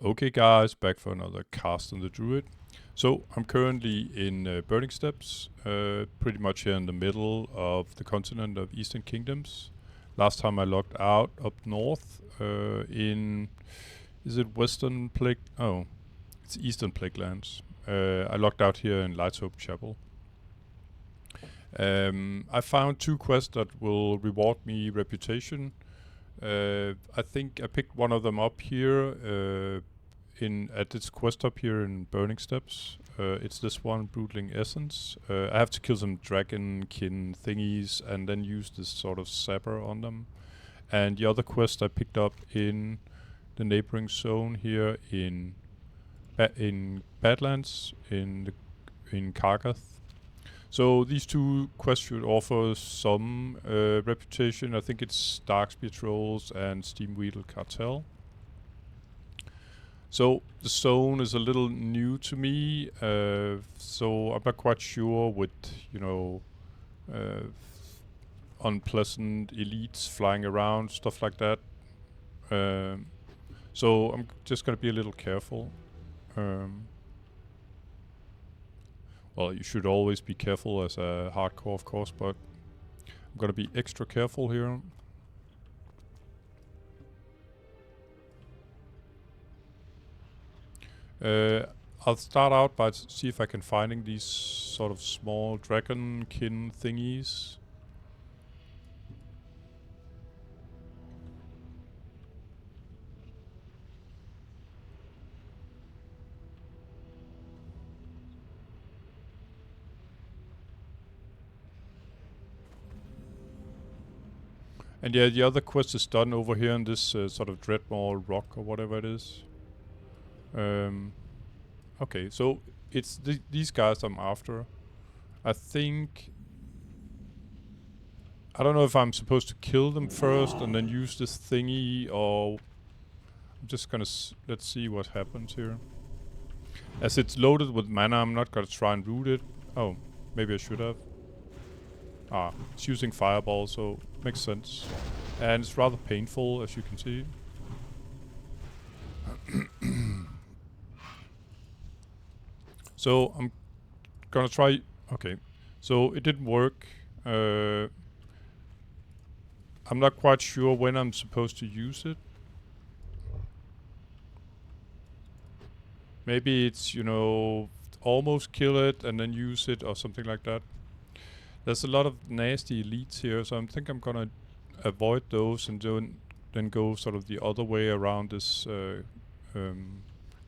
Okay guys, back for another cast on the druid. So I'm currently in Burning Steppes, pretty much here in the middle of the continent of Eastern Kingdoms. Last time I logged out up north is it Western Plague? Oh, it's Eastern Plague Lands. I logged out here in Lighthope Chapel. I found 2 quests that will reward me reputation. I think I picked one of them up here at this quest up here in Burning Steppes. It's this one, Broodling Essence. I have to kill some dragonkin thingies and then use this sort of sapper on them. And the other quest I picked up in the neighboring zone here in Badlands in Kargath. So these 2 quests should offer some reputation. I think it's Darkspear Trolls and Steamweedle Cartel. So the zone is a little new to me, so I'm not quite sure with, unpleasant elites flying around, stuff like that. So I'm just gonna be a little careful. Well, you should always be careful as a hardcore, of course, but I'm gonna be extra careful here. I'll start out by see if I can finding these sort of small dragonkin thingies. And yeah, the other quest is done over here in this sort of Dreadmaul rock or whatever it is. Okay, so it's these guys I'm after. I think... I don't know if I'm supposed to kill them first and then use this thingy, or... I'm just gonna... let's see what happens here. As it's loaded with mana, I'm not gonna try and root it. Oh, maybe I should have. Ah, it's using fireball, so makes sense. And it's rather painful, as you can see. So I'm gonna try... Okay, so it didn't work. I'm not quite sure when I'm supposed to use it. Maybe it's, almost kill it and then use it or something like that. There's a lot of nasty elites here, so I think I'm gonna avoid those and then go sort of the other way around this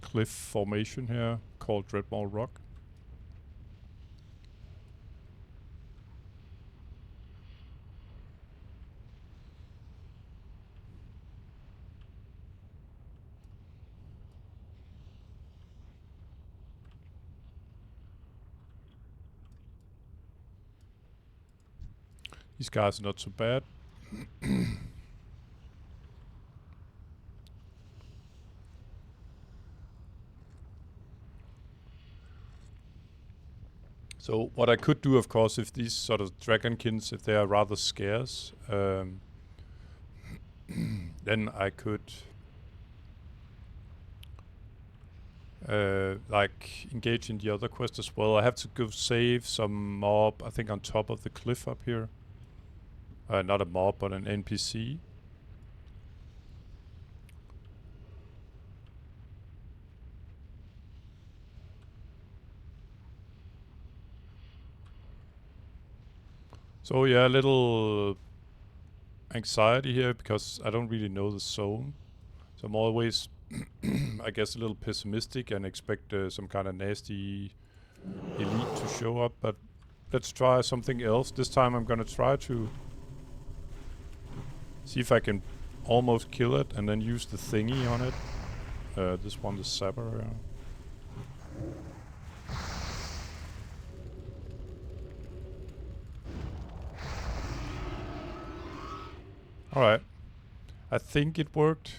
cliff formation here called Dreadmaul Rock. These guys are not so bad. So what I could do, of course, if these sort of dragonkins, if they are rather scarce, then I could like engage in the other quest as well. I have to go save some mob, I think on top of the cliff up here. Not a mob, but an NPC. So yeah, a little anxiety here because I don't really know the zone. So I'm always, I guess, a little pessimistic and expect some kind of nasty elite to show up. But let's try something else. This time I'm gonna try to see if I can almost kill it and then use the thingy on it. This one, the sapper. Alright. I think it worked.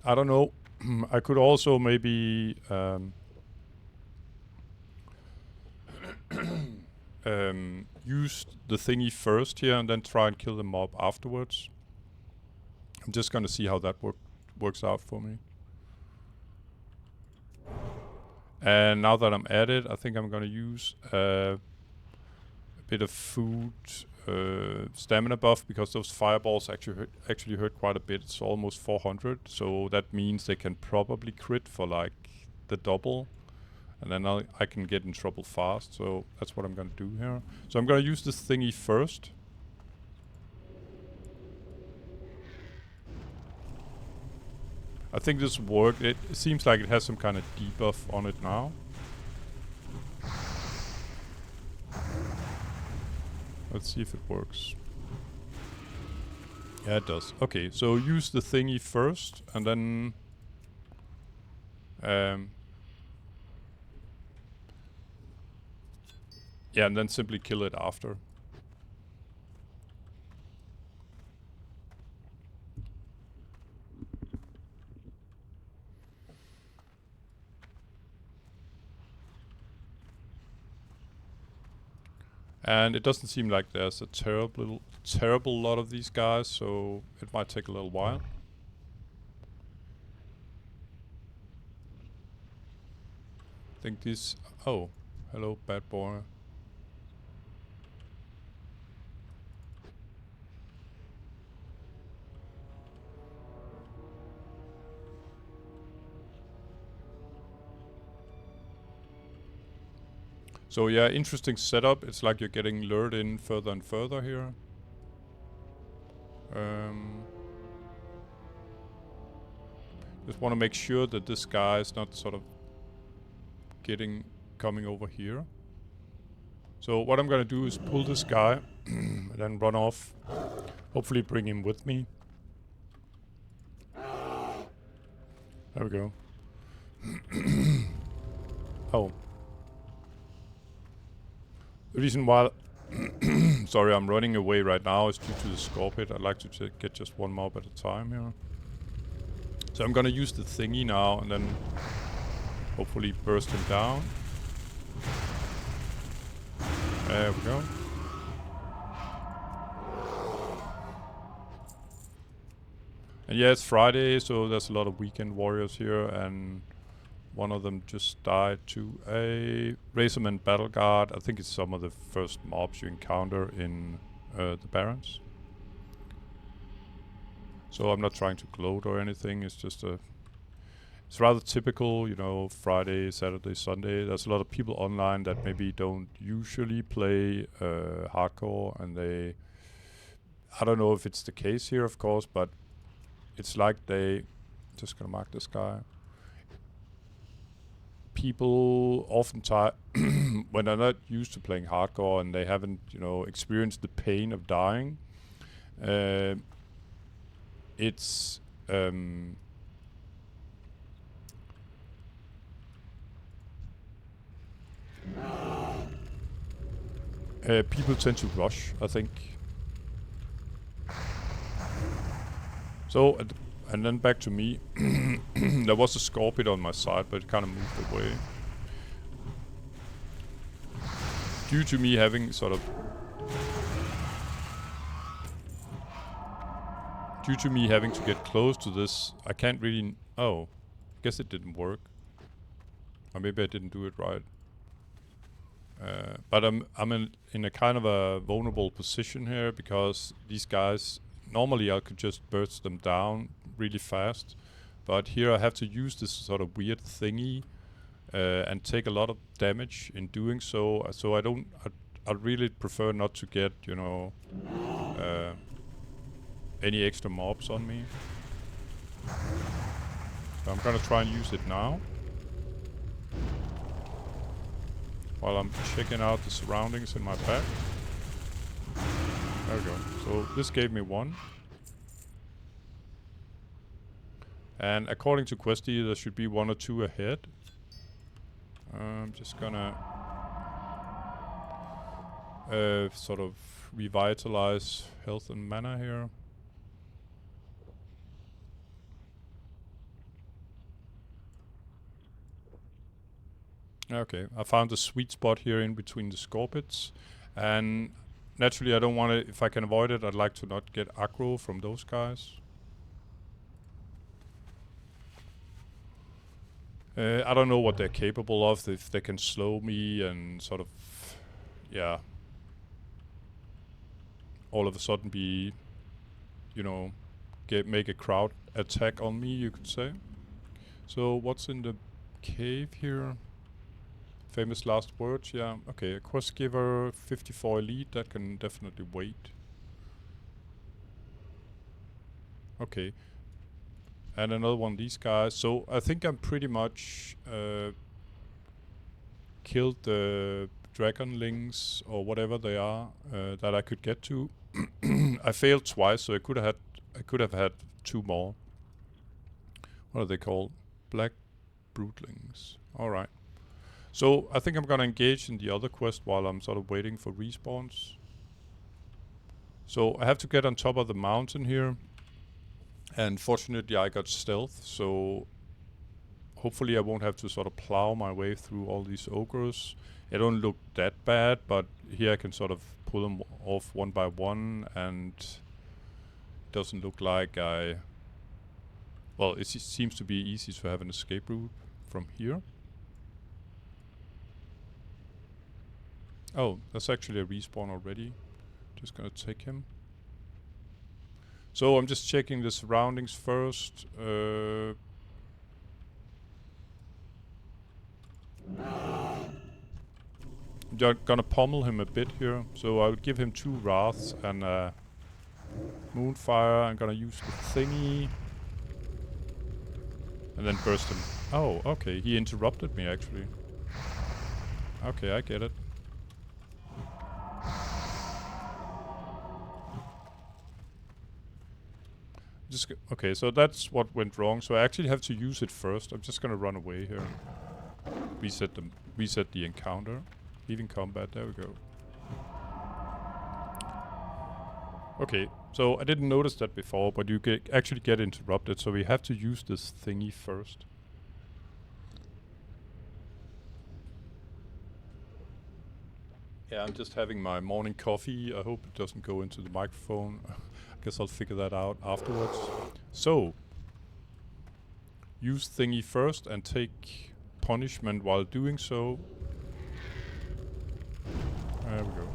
I don't know. I could also maybe use the thingy first here and then try and kill the mob afterwards. I'm just gonna see how that works out for me. And now that I'm at it, I think I'm gonna use a bit of food stamina buff, because those fireballs actually hurt quite a bit. It's almost 400, so that means they can probably crit for like the double, and then I can get in trouble fast. So that's what I'm gonna do here. So I'm gonna use this thingy first. I think this worked. It seems like it has some kind of debuff on it now. Let's see if it works. Yeah, it does. Okay, so use the thingy first, and then yeah, and then simply kill it after. And it doesn't seem like there's a terrible lot of these guys, so it might take a little while. I think this... Oh, hello, bad boy. So yeah, interesting setup. It's like you're getting lured in further and further here. Just want to make sure that this guy is not sort of coming over here. So what I'm gonna do is pull this guy and then run off. Hopefully bring him with me. There we go. Oh. The reason why sorry, I'm running away right now is due to the scorpion. I'd like to get just one mob at a time here. So I'm gonna use the thingy now and then hopefully burst him down. There we go. And yeah, it's Friday, so there's a lot of weekend warriors here, and one of them just died to a Razorman Battle Guard. I think it's some of the first mobs you encounter in the Barrens. So I'm not trying to gloat or anything, it's just it's rather typical, you know, Friday, Saturday, Sunday. There's a lot of people online that maybe don't usually play hardcore, and I don't know if it's the case here, of course, but it's like just gonna mark this guy. People oftentimes, when they're not used to playing hardcore and they haven't, you know, experienced the pain of dying, it's people tend to rush, I think. So, and then back to me. There was a scorpion on my side, but it kind of moved away. Due to me having to get close to this, I can't really... Oh, I guess it didn't work. Or maybe I didn't do it right. But I'm in a kind of a vulnerable position here, because these guys... Normally I could just burst them down really fast, but here I have to use this sort of weird thingy and take a lot of damage in doing so. So I really prefer not to get, you know, any extra mobs on me. So I'm gonna try and use it now, while I'm checking out the surroundings in my back. There we go. So this gave me one. And according to Questy, there should be one or two ahead. I'm just gonna sort of revitalize health and mana here. Okay, I found the sweet spot here in between the scorpions, and naturally I don't want to, if I can avoid it, I'd like to not get aggro from those guys. I don't know what they're capable of, if they can slow me and sort of, yeah, all of a sudden be, you know, make a crowd attack on me, you could say. So what's in the cave here? Famous last words, yeah. Okay, a quest giver, 54 elite, that can definitely wait. Okay. And another one of these guys. So I think I'm pretty much killed the dragonlings or whatever they are that I could get to. I failed twice, so I could have had 2 more. What are they called? Black broodlings. All right. So I think I'm gonna engage in the other quest while I'm sort of waiting for respawns. So I have to get on top of the mountain here. And fortunately I got stealth, so hopefully I won't have to sort of plow my way through all these ogres. It don't look that bad, but here I can sort of pull them off one by one, and it doesn't look like well, it seems to be easy to have an escape route from here. Oh, that's actually a respawn already. Just gonna take him. So I'm just checking the surroundings first. Gonna pummel him a bit here. So I'll give him 2 wraths and moonfire. I'm gonna use the thingy. And then burst him. Oh, okay. He interrupted me actually. Okay, I get it. Okay, so that's what went wrong. So I actually have to use it first. I'm just gonna run away here. Reset the encounter. Leaving combat, there we go. Okay, so I didn't notice that before, but you actually get interrupted, so we have to use this thingy first. Yeah, I'm just having my morning coffee. I hope it doesn't go into the microphone. I guess I'll figure that out afterwards. So, use thingy first and take punishment while doing so. There we go.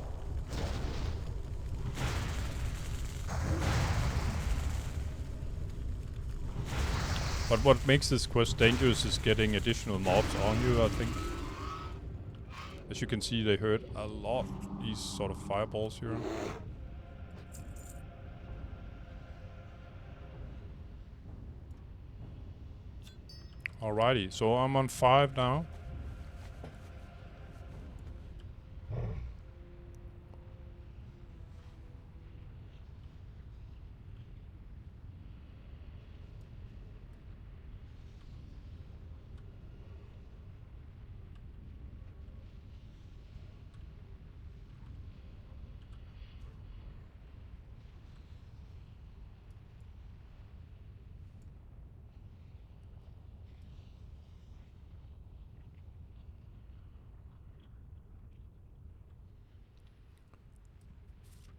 But what makes this quest dangerous is getting additional mobs on you, I think. As you can see, they hurt a lot, these sort of fireballs here. Alrighty, so I'm on 5 now.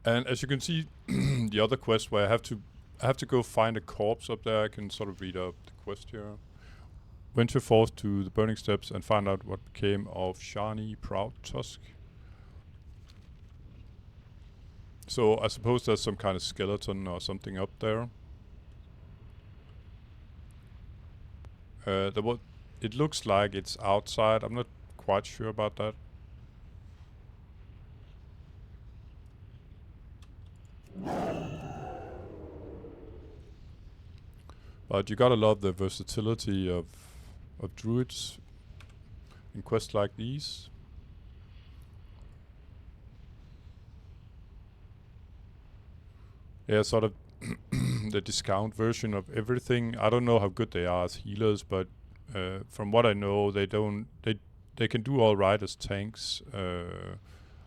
And as you can see, the other quest where I have to go find a corpse up there. I can sort of read up the quest here. Venture forth to the burning steps and find out what became of Shani Proud Tusk. So I suppose there's some kind of skeleton or something up there. It looks like it's outside. I'm not quite sure about that. But you gotta love the versatility of druids in quests like these. Yeah, sort of the discount version of everything. I don't know how good they are as healers, but from what I know, they can do all right as tanks,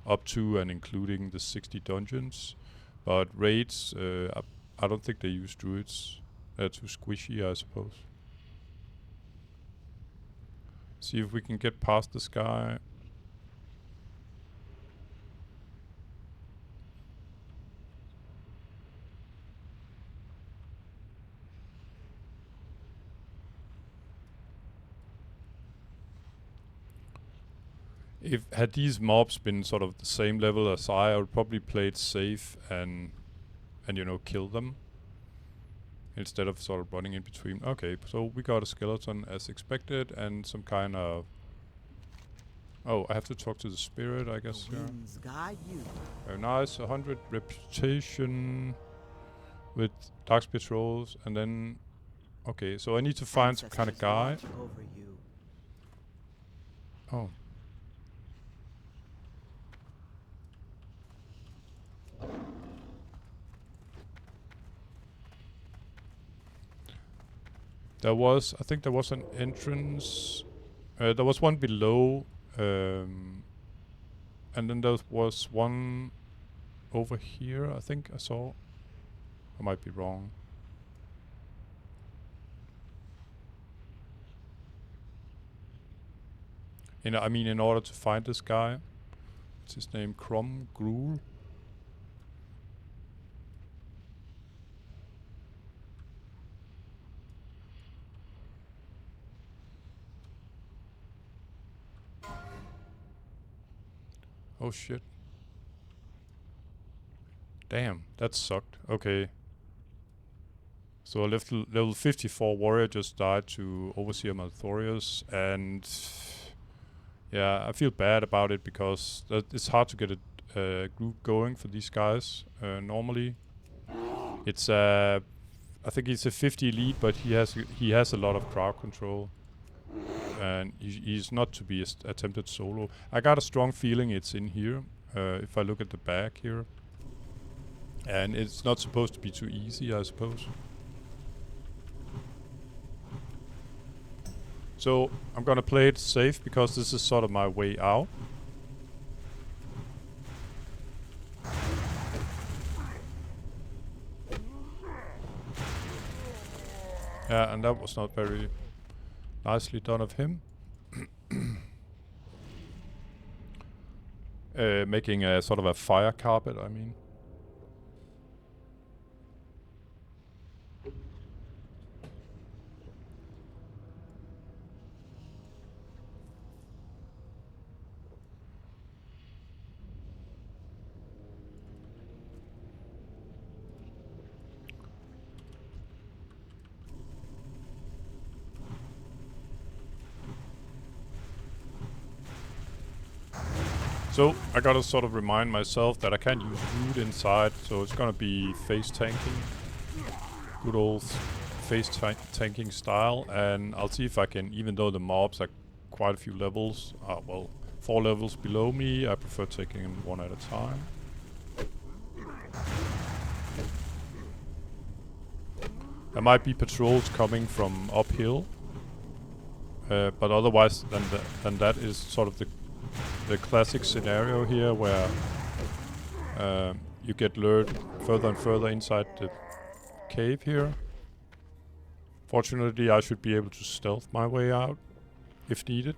up to and including the 60 dungeons. But raids, I don't think they use druids. They're too squishy, I suppose. See if we can get past this guy. Had these mobs been sort of the same level as I would probably play it safe and you know, kill them instead of sort of running in between. Okay, so we got a skeleton as expected and some kind of... Oh, I have to talk to the spirit, I guess. Yeah. Very nice. 100 reputation with dark patrols, and then... Okay, so I need to find some kind of guy. Oh. I think there was an entrance. There was one below, and then there was one over here, I think I saw. I might be wrong. I mean, in order to find this guy, what's his name? Krom? Grul? Oh shit. Damn, that sucked. Okay. So a level 54 warrior just died to Overseer Malthorius, and yeah, I feel bad about it because it's hard to get a group going for these guys. Normally, it's I think he's a 50 elite, but he has a lot of crowd control, and he's not to be attempted solo. I got a strong feeling it's in here. If I look at the back here, and it's not supposed to be too easy, I suppose. So I'm gonna play it safe because this is sort of my way out. Yeah, and that was not very nicely done of him. Making a sort of a fire carpet, I mean. So I gotta sort of remind myself that I can't use root inside, so it's gonna be face tanking. Good old face tanking style, and I'll see if I can, even though the mobs are quite a few levels, well, 4 levels below me, I prefer taking them one at a time. There might be patrols coming from uphill, but otherwise then that is sort of the classic scenario here where you get lured further and further inside the cave here. Fortunately, I should be able to stealth my way out if needed.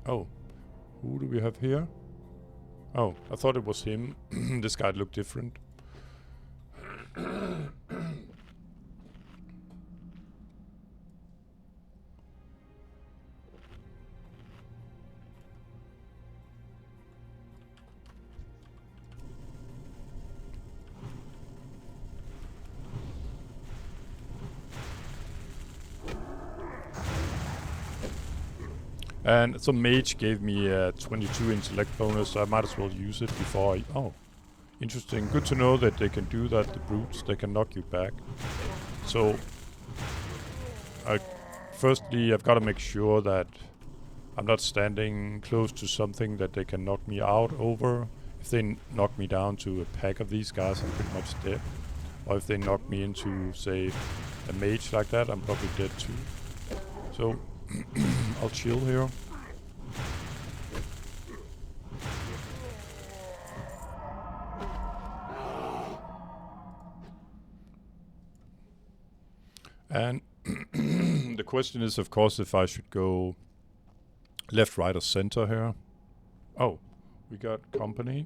Oh, who do we have here? Oh, I thought it was him. This guy looked different. And some mage gave me a 22 intellect bonus, so I might as well use it before I... Oh, interesting. Good to know that they can do that, the brutes. They can knock you back. So, firstly, I've got to make sure that I'm not standing close to something that they can knock me out over. If they knock me down to a pack of these guys, I'm pretty much dead. Or if they knock me into, say, a mage like that, I'm probably dead too. So... I'll chill here. And the question is, of course, if I should go left, right, or center here. Oh, we got company.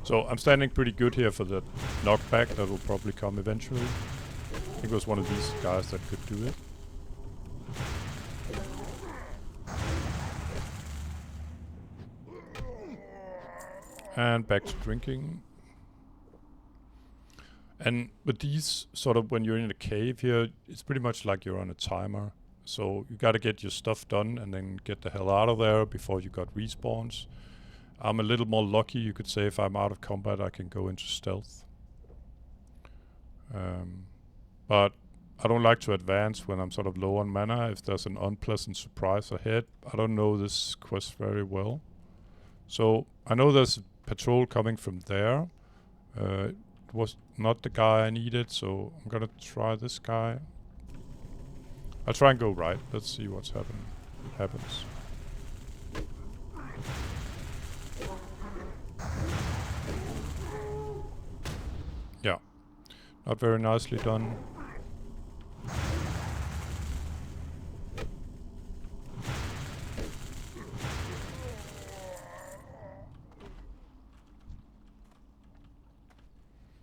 So I'm standing pretty good here for the knockback that will probably come eventually. I think it was one of these guys that could do it. And back to drinking. And with these, sort of when you're in a cave here, it's pretty much like you're on a timer. So you gotta get your stuff done and then get the hell out of there before you got respawns. I'm a little more lucky, you could say. If I'm out of combat, I can go into stealth. But I don't like to advance when I'm sort of low on mana. If there's an unpleasant surprise ahead, I don't know this quest very well. So I know there's a patrol coming from there. It was not the guy I needed, so I'm gonna try this guy. I'll try and go right. Let's see what's happens. Yeah, not very nicely done.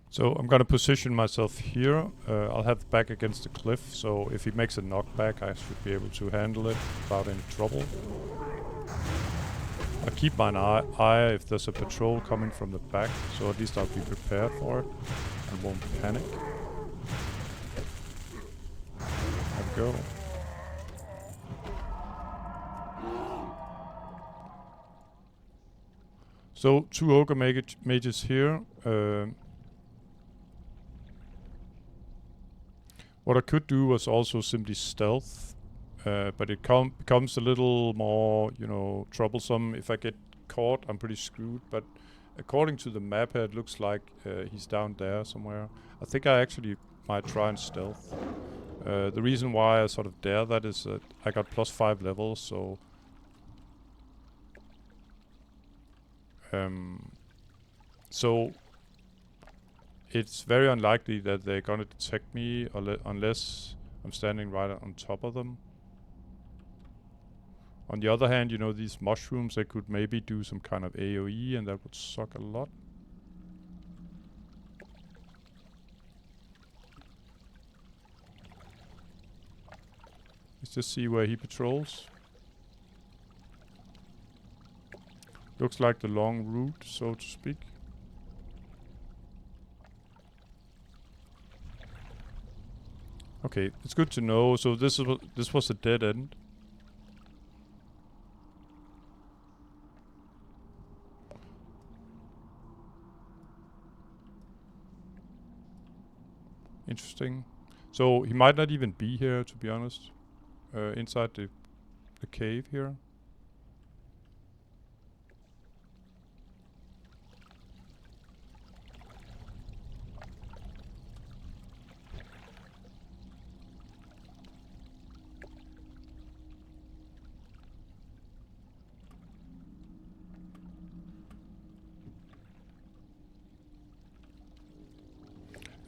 So I'm gonna position myself here. I'll have the back against the cliff, so if he makes a knockback, I should be able to handle it without any trouble. I'll keep my eye if there's a patrol coming from the back, so at least I'll be prepared for it and won't panic. There we go. So 2 ogre mages here. What I could do was also simply stealth, but it becomes a little more, you know, troublesome. If I get caught, I'm pretty screwed. But according to the map here, it looks like he's down there somewhere. I think I actually might try and stealth. The reason why I sort of dare that is that I got +5 levels, so... So it's very unlikely that they're gonna detect me unless I'm standing right on top of them. On the other hand, you know, these mushrooms, they could maybe do some kind of AoE and that would suck a lot. Let's just see where he patrols. Looks like the long route, so to speak. Okay, it's good to know. So this was a dead end. Interesting. So he might not even be here, to be honest. Inside the cave here.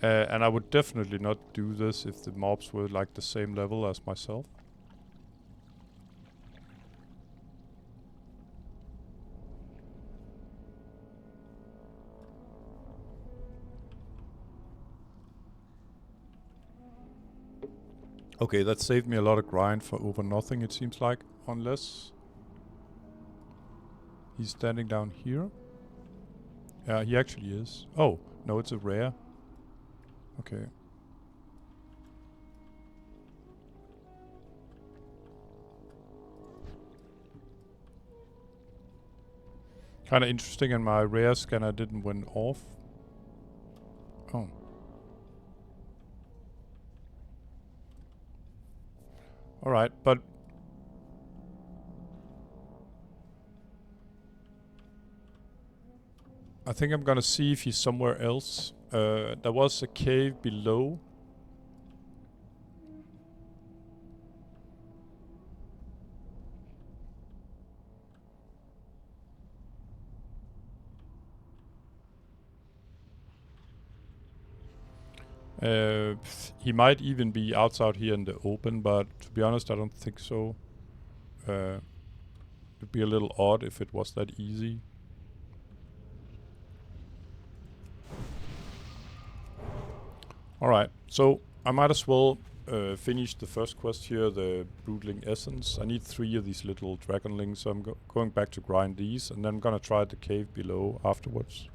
And I would definitely not do this if the mobs were like the same level as myself. Okay, that saved me a lot of grind for over nothing, it seems like. Unless he's standing down here. Yeah, he actually is. Oh, no, it's a rare. Okay. Kinda interesting, and my rare scanner didn't went off. Oh. Alright, but... I think I'm gonna see if he's somewhere else. There was a cave below. He might even be outside here in the open, but to be honest, I don't think so. It'd be a little odd if it was that easy. Alright, so I might as well finish the first quest here, the Broodling Essence. I need 3 of these little dragonlings, so I'm going back to grind these, and then I'm gonna try the cave below afterwards.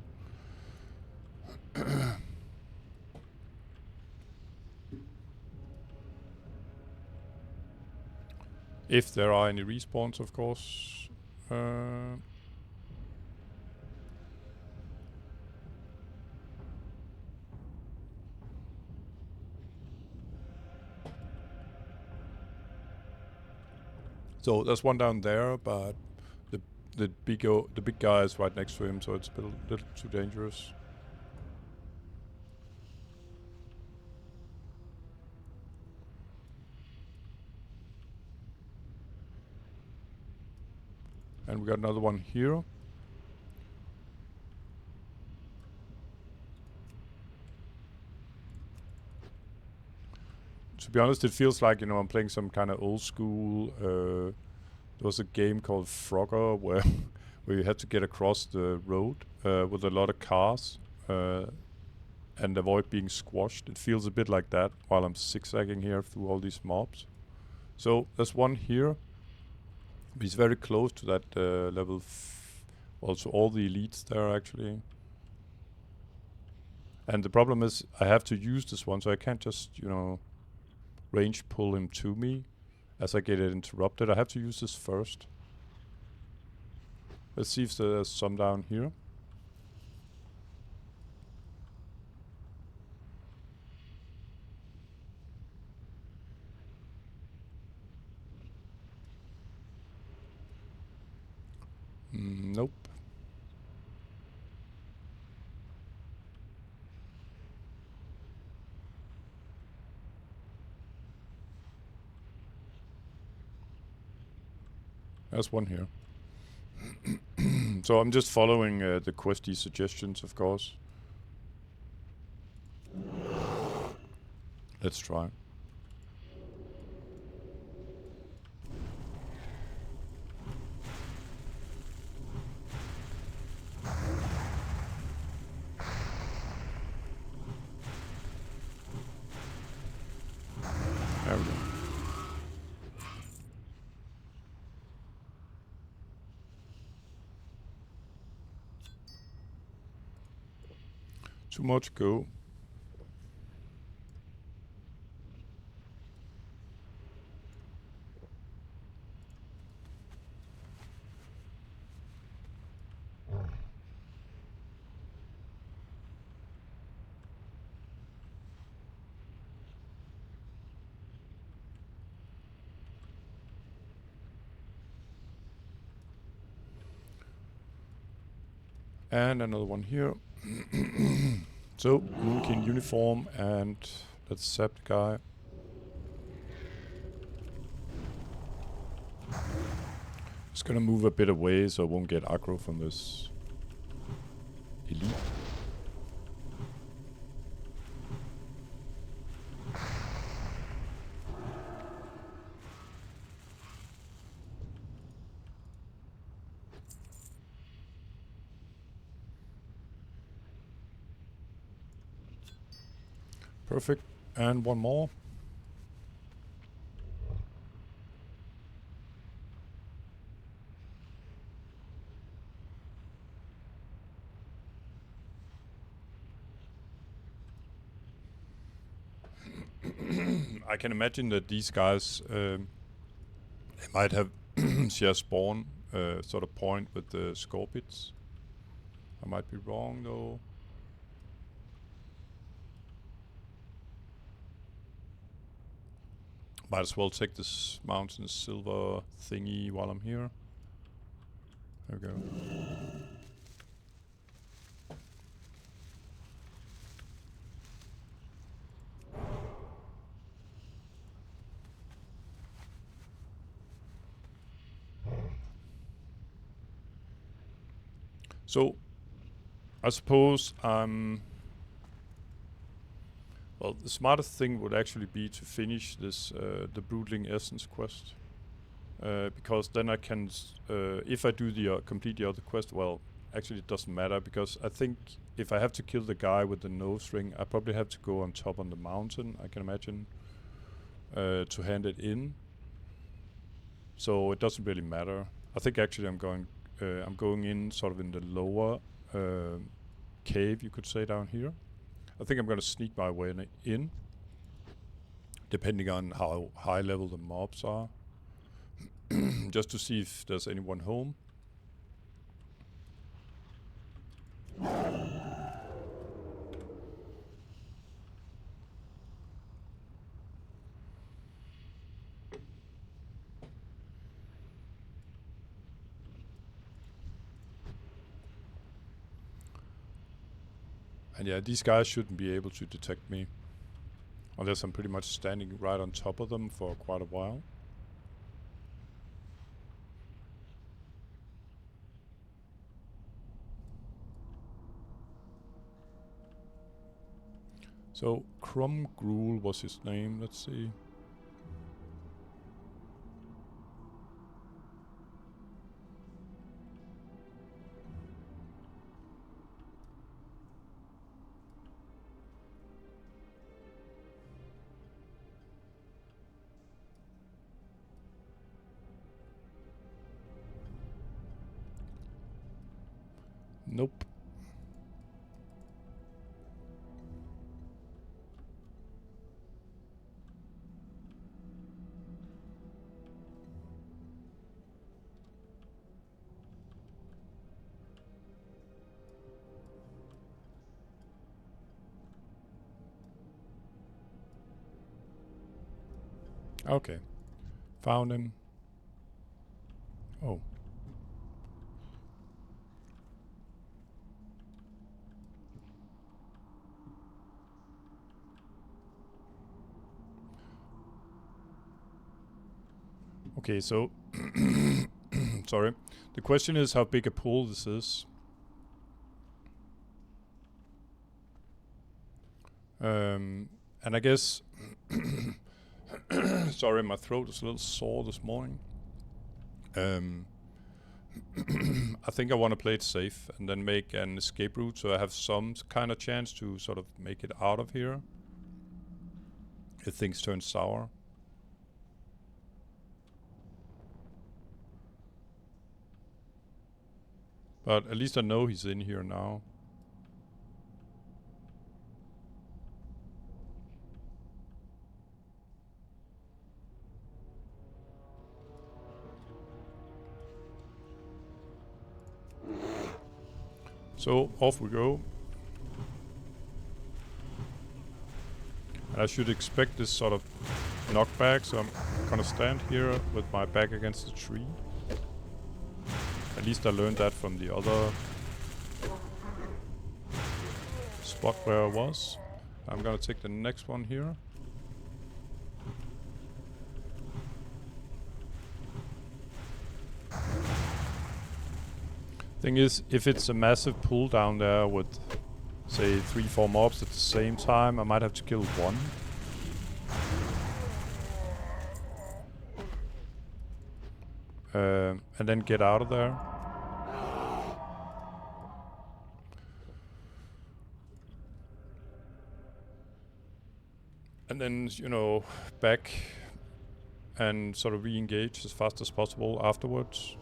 If there are any respawns, of course. So there's one down there, but the big guy is right next to him, so it's a little too dangerous. And we got another one here. To be honest, it feels like, you know, I'm playing some kind of old school. There was a game called Frogger where where you had to get across the road with a lot of cars and avoid being squashed. It feels a bit like that while I'm zigzagging here through all these mobs. So there's one here. He's very close to that level. Also, all the elites there actually. And the problem is I have to use this one, so I can't just, you know, range pull him to me as I get it interrupted. I have to use this first. Let's see if there's some down here. Nope. There's one here. So I'm just following the questy suggestions, of course. Let's try. There we go. Too much go. And another one here. So, Moonkin uniform, and let's zap the guy. Just gonna move a bit away so I won't get aggro from this elite. Perfect. And one more. I can imagine that these guys, they might have share spawn sort of point with the scorpions. I might be wrong though. Might as well take this mountain silver thingy while I'm here. There we go. So, I suppose I'm Well, the smartest thing would actually be to finish this the Broodling Essence quest, because then I can, if I do the complete the other quest, well, actually it doesn't matter, because I think if I have to kill the guy with the nose ring, I probably have to go on top on the mountain, I can imagine, to hand it in. So it doesn't really matter. I think actually I'm going in sort of in the lower cave, you could say, down here. I think I'm gonna sneak my way in, depending on how high level the mobs are, just to see if there's anyone home. And yeah, these guys shouldn't be able to detect me, unless I'm pretty much standing right on top of them for quite a while. So, Krom Grul was his name, let's see. Nope. Okay. Found him. Oh. Okay, so sorry. The question is how big a pool this is. And I guess sorry, my throat is a little sore this morning. I think I want to play it safe and then make an escape route so I have some kind of chance to sort of make it out of here if things turn sour. But at least I know he's in here now. So off we go. And I should expect this sort of knockback, so I'm gonna stand here with my back against the tree. At least I learned that from the other spot where I was. I'm gonna take the next one here. Thing is, if it's a massive pool down there with, say, 3-4 mobs at the same time, I might have to kill one. And then get out of there. And then, you know, back and sort of re-engage as fast as possible afterwards.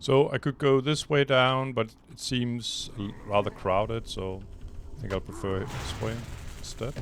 So I could go this way down, but it seems rather crowded, so I think I'll prefer it this way instead.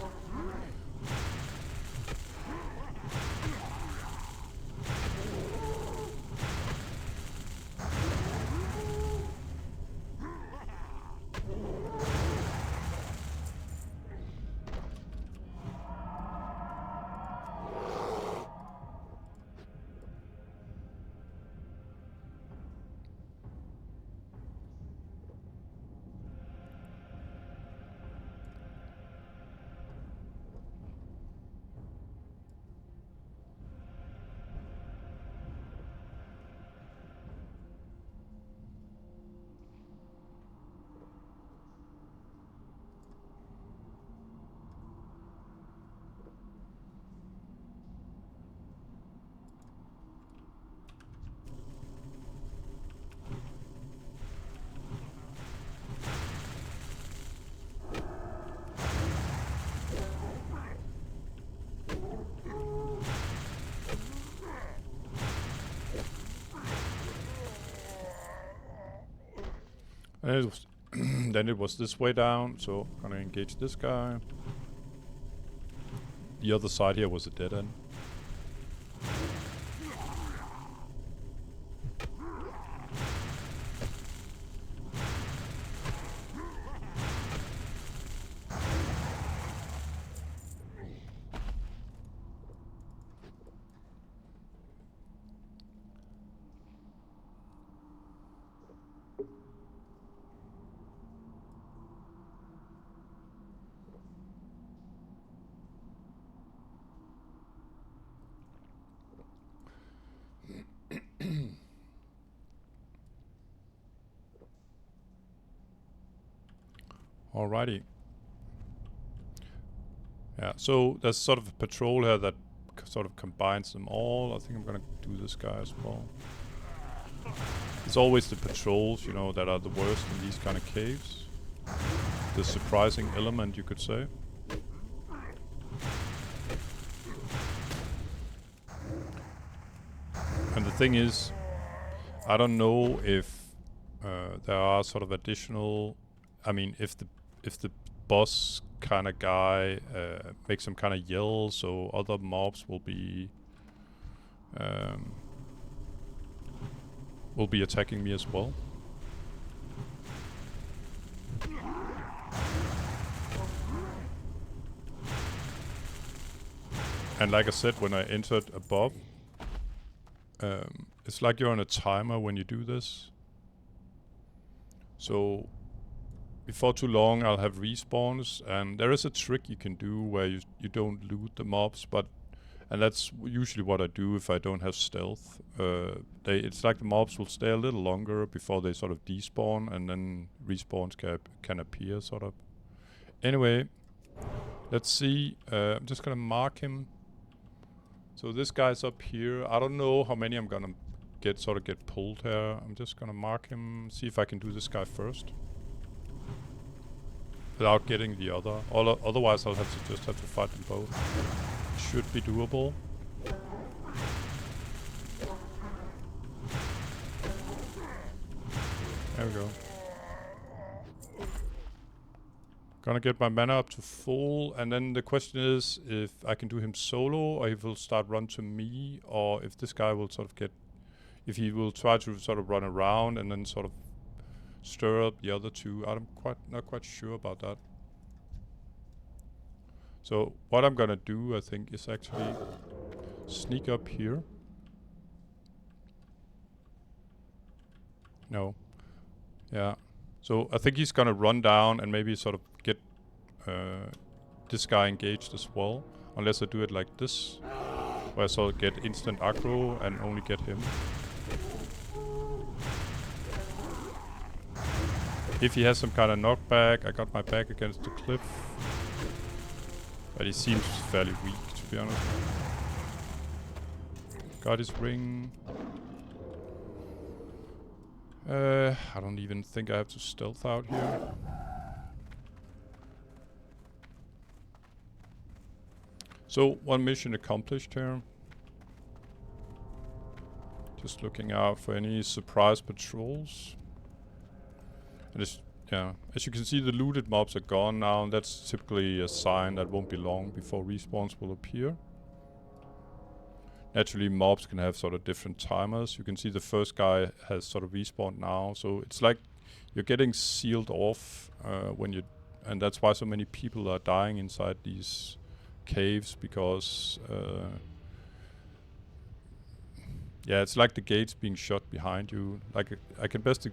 And it was then it was this way down, so I'm gonna engage this guy. The other side here was a dead end. Alrighty. Yeah, so there's sort of a patrol here that sort of combines them all. I think I'm gonna do this guy as well. It's always the patrols, you know, that are the worst in these kind of caves. The surprising element, you could say. And the thing is, I don't know if there are sort of additional. I mean, if the boss kind of guy makes some kind of yell, so other mobs will be attacking me as well. And like I said, when I entered above, it's like you're on a timer when you do this. So before too long I'll have respawns, and there is a trick you can do where you don't loot the mobs, and that's usually what I do if I don't have stealth. It's like the mobs will stay a little longer before they sort of despawn, and then respawns can appear, sort of. Anyway, let's see. I'm just gonna mark him. So this guy's up here. I don't know how many I'm gonna get pulled here. I'm just gonna mark him, see if I can do this guy first. Without getting the other. Otherwise I'll just have to fight them both. Should be doable. There we go. Gonna get my mana up to full, and then the question is if I can do him solo, or if he'll start run to me, or if this guy will sort of if he will try to sort of run around and then sort of stir up the other two. I'm not quite sure about that. So what I'm gonna do, I think, is actually sneak up here. No. Yeah. So I think he's gonna run down and maybe sort of get this guy engaged as well. Unless I do it like this, where I sort of get instant aggro and only get him. If he has some kind of knockback, I got my back against the cliff. But he seems fairly weak, to be honest. Got his ring. I don't even think I have to stealth out here. So, one mission accomplished here. Just looking out for any surprise patrols. And yeah, as you can see, the looted mobs are gone now, and that's typically a sign that won't be long before respawns will appear. Naturally, mobs can have sort of different timers. You can see the first guy has sort of respawned now, so it's like you're getting sealed off and that's why so many people are dying inside these caves, because yeah, it's like the gates being shut behind you. Like I can best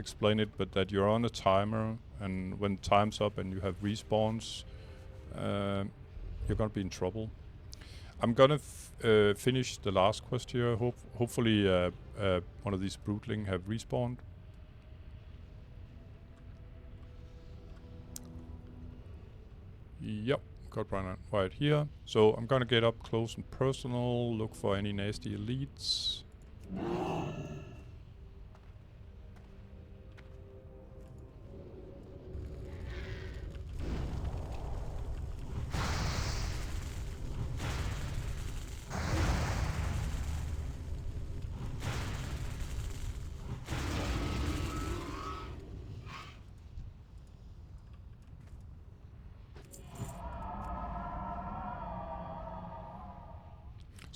explain it, but that you're on a timer, and when time's up and you have respawns, you're gonna be in trouble. I'm gonna finish the last quest here. Hopefully one of these Broodling have respawned. Yep, got right here. So I'm gonna get up close and personal, look for any nasty elites.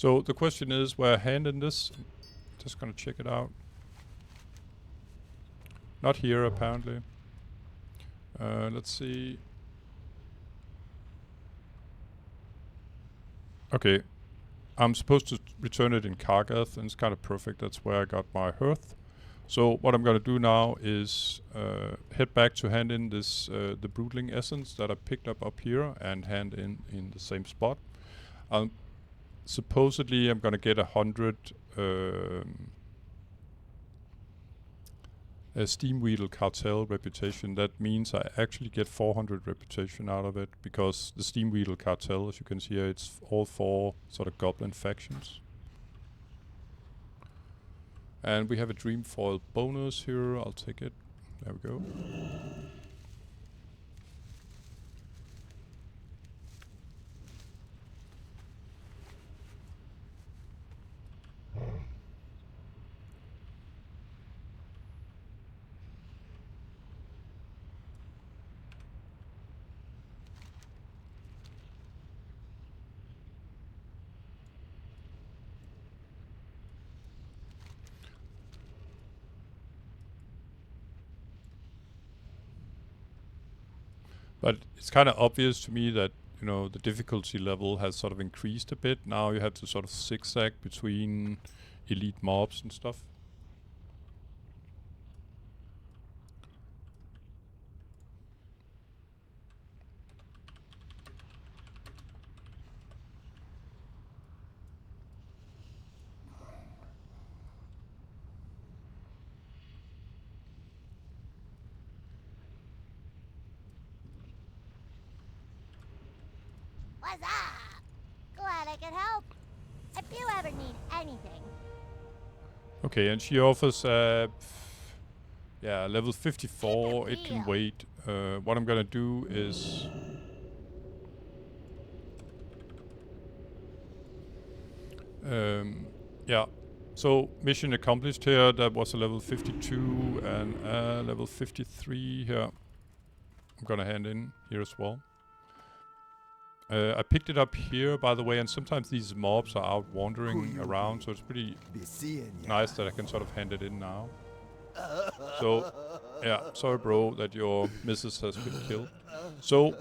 So the question is where I hand in this. Just gonna check it out. Not here apparently. Let's see. Okay, I'm supposed to return it in Kargath, and it's kind of perfect. That's where I got my hearth. So what I'm gonna do now is head back to hand in this the Broodling essence that I picked up here, and hand in the same spot. Supposedly I'm gonna get 100 Steam Weedle Cartel reputation. That means I actually get 400 reputation out of it, because the Steam Weedle Cartel, as you can see here, it's all 4 sort of goblin factions. And we have a Dreamfoil bonus here. I'll take it. There we go. But it's kind of obvious to me that, you know, the difficulty level has sort of increased a bit. Now you have to sort of zigzag between elite mobs and stuff. What's up? Glad I could help. If you ever need anything. Okay, and she offers yeah, level 54. It can wait. What I'm gonna do is yeah. So mission accomplished here. That was a level 52 and level 53 here. I'm gonna hand in here as well. I picked it up here, by the way, and sometimes these mobs are out wandering around, so it's pretty nice that I can sort of hand it in now. So, yeah, sorry bro that your missus has been killed. So,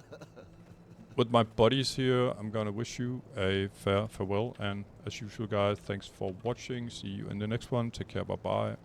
with my buddies here, I'm gonna wish you a farewell, and as usual guys, thanks for watching. See you in the next one. Take care, bye bye.